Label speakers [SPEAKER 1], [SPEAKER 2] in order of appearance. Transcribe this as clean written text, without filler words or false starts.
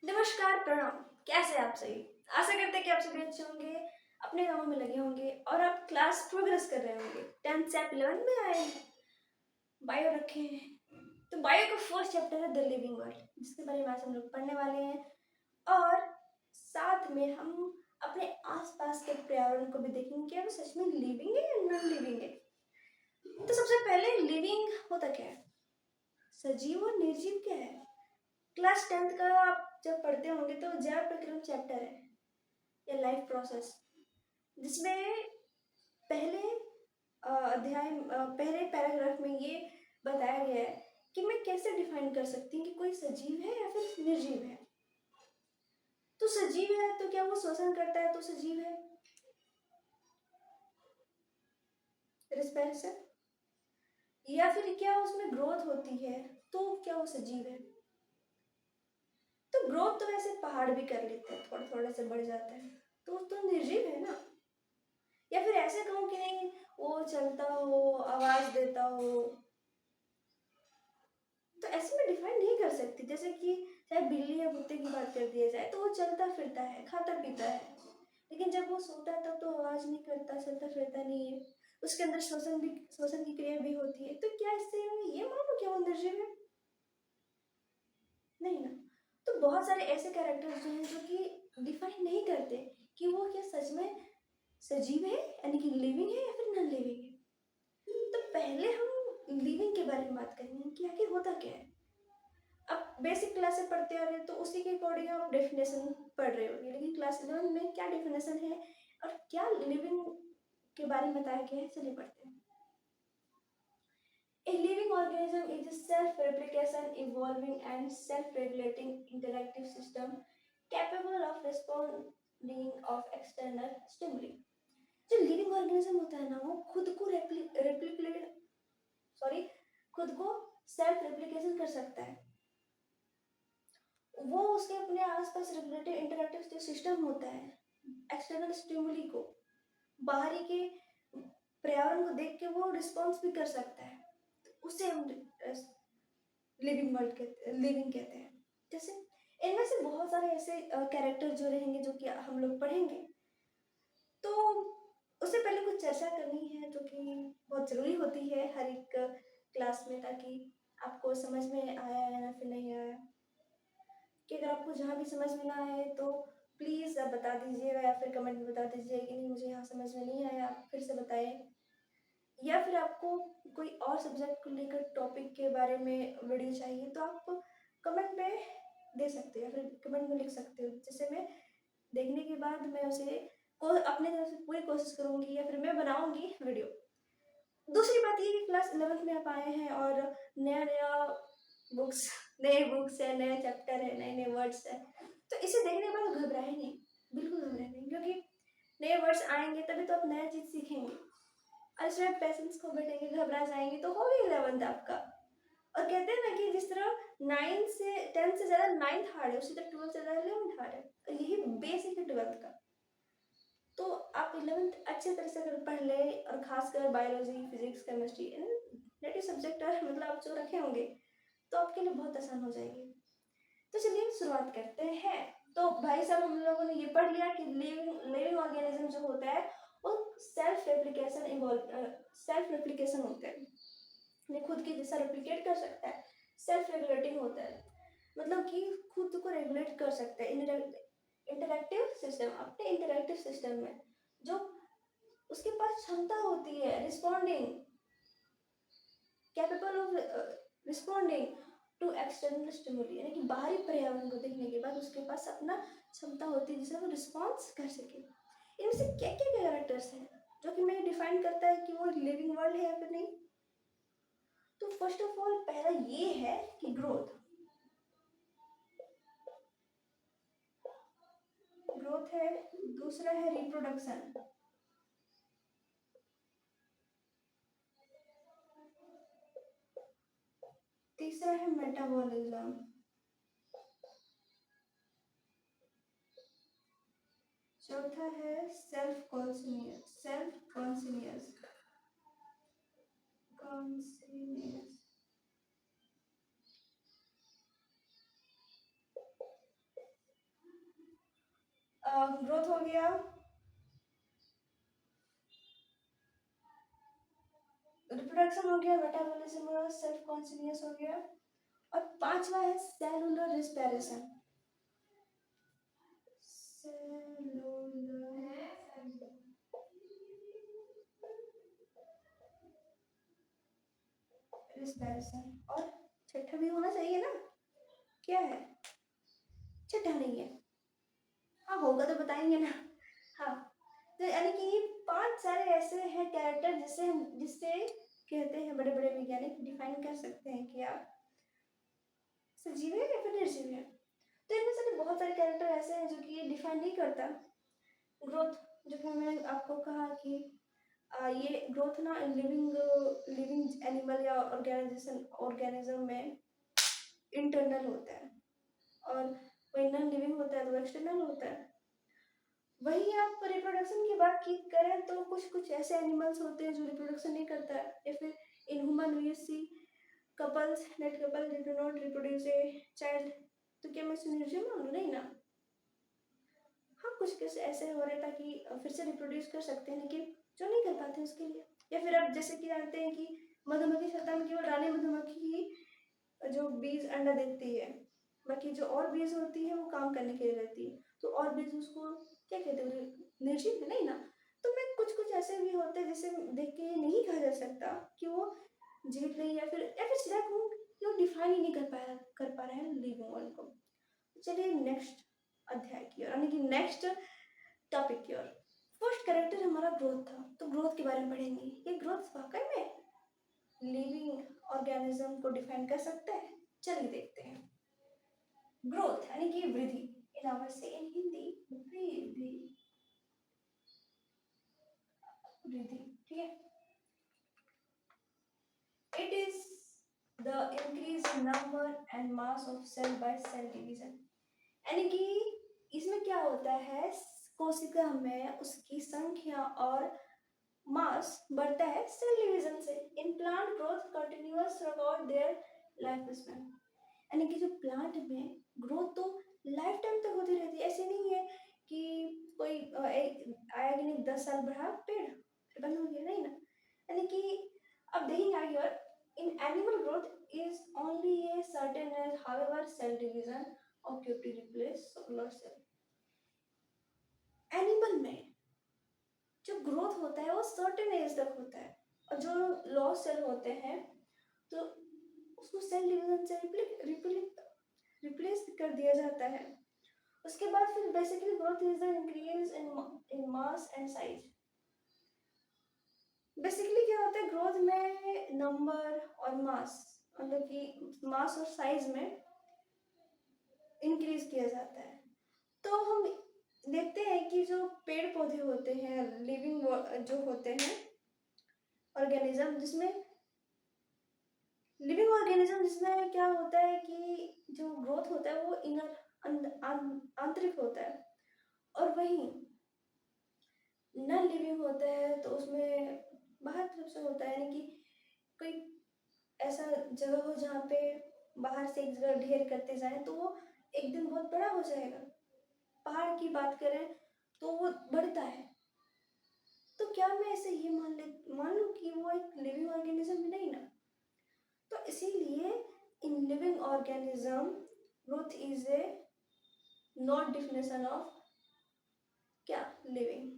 [SPEAKER 1] नमस्कार, प्रणाम। कैसे हैं आप सभी? आशा करते हैं कि आप सभी अच्छे होंगे, अपने कामों में लगे होंगे और आप क्लास प्रोग्रेस कर रहे होंगे। 10th से आप 11th में आए हैं, बायो रखे हैं। तो बायो का फर्स्ट चैप्टर है द लिविंग वर्ल्ड, जिसके बारे में आज हम लोग पढ़ने वाले हैं और साथ में हम अपने आसपास के पर्यावरण को भी देखेंगे कि वो सच में लिविंग है या नॉन लिविंग है। तो सबसे पहले लिविंग होता क्या है, सजीव और निर्जीव क्या है। क्लास 10th का आप जब पढ़ते होंगे तो जैव प्रक्रम चैप्टर है या लाइफ प्रोसेस, जिसमें पहले अध्याय पहले पैराग्राफ में ये बताया गया है कि मैं कैसे डिफाइन कर सकती हूँ कि कोई सजीव है या फिर निर्जीव है। तो सजीव है तो क्या वो श्वसन करता है तो सजीव है, रिस्पिरेशन, या फिर क्या उसमें ग्रोथ होती है तो क्या वो सजीव है। तो ग्रोथ तो वैसे पहाड़ भी कर लेते हैं, थोड़ा थोड़ा से बढ़ जाता है, तो निर्जीव है ना। या फिर ऐसे कहूँ कि नहीं, वो चलता हो, आवाज देता हो, तो ऐसे में डिफाइन नहीं कर सकती। जैसे कि चाहे बिल्ली या कुत्ते की बात कर दिया जाए तो वो चलता फिरता है, खाता पीता है, लेकिन जब वो सोता है तब तो आवाज नहीं करता, चलता फिरता नहीं है, उसके अंदर श्वसन की क्रिया भी होती है। तो क्या इससे ये मानो कि वो निर्जीव है? नहीं ना। तो बहुत सारे ऐसे कैरेक्टर्स जो हैं जो कि डिफाइन नहीं करते कि वो क्या सच में सजीव है, यानी कि लिविंग है, या फिर नॉन लिविंग है। तो पहले हम लिविंग के बारे में बात करेंगे कि आखिर होता क्या है। अब बेसिक क्लास से पढ़ते आ रहे हैं तो उसी के अकॉर्डिंग आप डेफिनेशन पढ़ रहे होंगे, लेकिन क्लास 11 में क्या डेफिनेशन है और क्या लिविंग के बारे में बताया गया है, चलिए पढ़ते हैं। A living organism is a self-replication, evolving and self-regulating interactive system capable of responding of external stimuli. जो लिविंग ऑर्गेनिज्म होता है ना, वो खुद को रेप्लिकेट सॉरी खुद को सेल्फ रेप्लिकेशन कर सकता है। वो उसके अपने आसपास रेगुलेटिव इंटरैक्टिव जो सिस्टम होता है, एक्सटर्नल स्टिमुली को, बाहरी के पर्यावरण को देख के वो रिस्पॉन्स भी कर सकता है। उसे हम लिविंग कहते हैं। जैसे इनमें से बहुत सारे ऐसे कैरेक्टर जो रहेंगे जो कि हम लोग पढ़ेंगे, तो उससे पहले कुछ चर्चा करनी है जो कि बहुत ज़रूरी होती है हर एक क्लास में, ताकि आपको समझ में आया है या फिर नहीं आया। कि अगर आपको जहाँ भी समझ में ना आए तो प्लीज़ आप बता दीजिएगा या फिर कमेंट में बता दीजिए कि नहीं मुझे यहाँ समझ में नहीं आया, आप फिर से बताएं। या फिर आपको कोई और सब्जेक्ट को लेकर टॉपिक के बारे में वीडियो चाहिए तो आप कमेंट में दे सकते हो या फिर कमेंट में लिख सकते हो, जिससे मैं देखने के बाद मैं उसे अपने तरफ से पूरी कोशिश करूँगी या फिर मैं बनाऊँगी वीडियो। दूसरी बात ये कि क्लास 11th में आप आए हैं और नया नया बुक्स नए बुक्स है, नए चैप्टर है, नए नए वर्ड्स है, तो इसे देखने के बाद घबराए नहीं, बिल्कुल घबराए नहीं, क्योंकि नए वर्ड्स आएंगे तभी तो आप नया चीज़ सीखेंगे। और इसमें पेशेंस खो बैठेंगे, घबरा जाएंगे तो हो गई 11th आपका। और कहते हैं ना कि जिस तरह 9 से 10 से ज़्यादा 9th हार्ड है, उसी तरह 12 से ज़्यादा 11th हार्ड है, और यही बेसिक है 12th का। तो आप 11th अच्छे तरह से अगर पढ़ ले, और खासकर biology, physics, chemistry native subject मतलब आप जो रखे होंगे तो आपके लिए बहुत आसान हो जाएगी। तो चलिए शुरुआत करते हैं। तो भाई साहब, हम लोगों ने ये पढ़ लिया कि लिविंग ऑर्गेनिज्म जो होता है वो सेल्फ रेप्लिकेशन होता है, ये खुद के जैसा रेप्लिकेट कर सकता है। सेल्फ रेगुलेटिंग होता है, मतलब कि खुद को रेगुलेट कर सकता है। इंटरैक्टिव सिस्टम, अपने इंटरैक्टिव सिस्टम में जो उसके पास क्षमता होती है responding, capable of responding to external stimuli, यानी कि बाहरी पर्यावरण को देखने के बाद उसके पास अपना क्षमता होती है जिससे वो रिस्पॉन्स कर सके। इनमें से क्या क्या कैरेक्टर्स हैं जो कि मैं डिफाइन करता है कि वो लिविंग वर्ल्ड है या फिर नहीं। तो फर्स्ट ऑफ ऑल पहला ये है कि ग्रोथ ग्रोथ है, दूसरा है रिप्रोडक्शन, तीसरा है मेटाबॉलिज्म, चौथा है सेल्फ कॉन्सिनियस, ग्रोथ हो गया, रिप्रोडक्शन हो गया, मेटाबॉलिज्म हो गया, सेल्फ कॉन्टिन्यूस हो गया, और पांचवा है सेलुलर रिस्पिरेशन। सेलुलर रिस्पिरेशन, और छठा भी होना चाहिए ना, क्या है? छठा नहीं है, हाँ होगा तो बताएंगे ना। हाँ, तो यानी कि ये पांच सारे ऐसे हैं कैरेक्टर जिससे कहते हैं बड़े बड़े वैज्ञानिक डिफाइन कर सकते हैं कि आप सजीव है या फिर निर्जीव है। तो इनमें से बहुत सारे कैरेक्टर ऐसे हैं जो कि ये डिफाइन नहीं करता ग्रोथ। जो कि मैंने आपको कहा कि ये ग्रोथ ना लिविंग लिविंग एनिमल या ऑर्गेनिज्म में इंटरनल होता है, और वही नॉन लिविंग होता है तो एक्सटर्नल होता है। वही आप रिप्रोडक्शन की बात की करें तो कुछ कुछ ऐसे एनिमल्स होते हैं जो रिप्रोडक्शन नहीं करता है, या फिर in human we see couples net couple they do not reproduce a child. तो क्या मैं सुनिश्चित मानूं? नहीं ना। हाँ, कुछ केस ऐसे हो रहे ताकि फिर से रिप्रोड्यूस कर सकते हैं, लेकिन जो नहीं कर पाते उसके लिए। या फिर आप जैसे कि जानते हैं कि मधुमक्खी छत्ता में केवल रानी मधुमक्खी ही जो बीज अंडा देती है, बाकी जो और बीज होती है वो काम करने के लिए रहती है। तो और बीज उसको क्या कहते हैं, निर्जीव नहीं ना। तो मैं कुछ कुछ ऐसे भी होते हैं जिसे देख के ये नहीं कहा जा सकता कि वो जीवित नहीं, या फिर सीधा कहूँ कि वो डिफाइन ही नहीं कर पा रहे हैं लिविंग वर्ल्ड को। चलिए नेक्स्ट अध्याय की ओर, यानी कि नेक्स्ट टॉपिक की ओर। फर्स्ट कैरेक्टर हमारा ग्रोथ था, तो ग्रोथ के बारे में पढ़ेंगे। ये ग्रोथ वाकई में लिविंग ऑर्गेनिज्म को डिफाइन कर सकता है? चलिए देखते हैं। ग्रोथ यानी कि वृद्धि, इन आवर से इन हिंदी वृद्धि, वृद्धि, ठीक है। It is the increase in number and mass of cell by cell division. यानी कि इसमें क्या होता है, कोशिका में उसकी संख्या और मास बढ़ता है सेल डिवीजन से। In plant growth continuous throughout their life span. यानी कि जो प्लांट में ग्रोथ तो लाइफ टाइम तक होती रहती है। ऐसे नहीं है कि कोई आया कि नहीं 10 साल बढ़ा पेड़ बंद हो गया, नहीं ना। यानी कि अब देखेंगे आगे और in animal growth is only a certain age however cell division occur to replace solar cell। Animal में जो ग्रोथ होता है वो सर्टेन एज तक होता है, और जो लॉस सेल होते हैं तो उसको सेल डिवीजन से रिप्लेस कर दिया जाता है। उसके बाद फिर basically growth is the increase in mass and size. Basically क्या होता है, ग्रोथ में नंबर और मास, मतलब कि मास और साइज में इंक्रीज किया जाता है। तो हम देखते हैं कि जो पेड़ पौधे होते हैं, लिविंग जो होते हैं ऑर्गेनिज्म, जिसमें क्या होता है कि जो ग्रोथ होता है वो आंतरिक होता है, और वही नॉन लिविंग होता है तो उसमें बाहर तरफ से होता है। यानी कि कोई ऐसा जगह हो जहाँ पे बाहर से एक जगह ढेर करते जाए तो वो एक दिन बहुत बड़ा हो जाएगा। पहाड़ की बात करें तो वो बढ़ता है। तो क्या मैं ऐसे ये मान लूँ कि वो एक लिविंग ऑर्गेनिज्म नहीं ना। तो इसीलिए in living organism growth is a not definition of क्या लिविंग।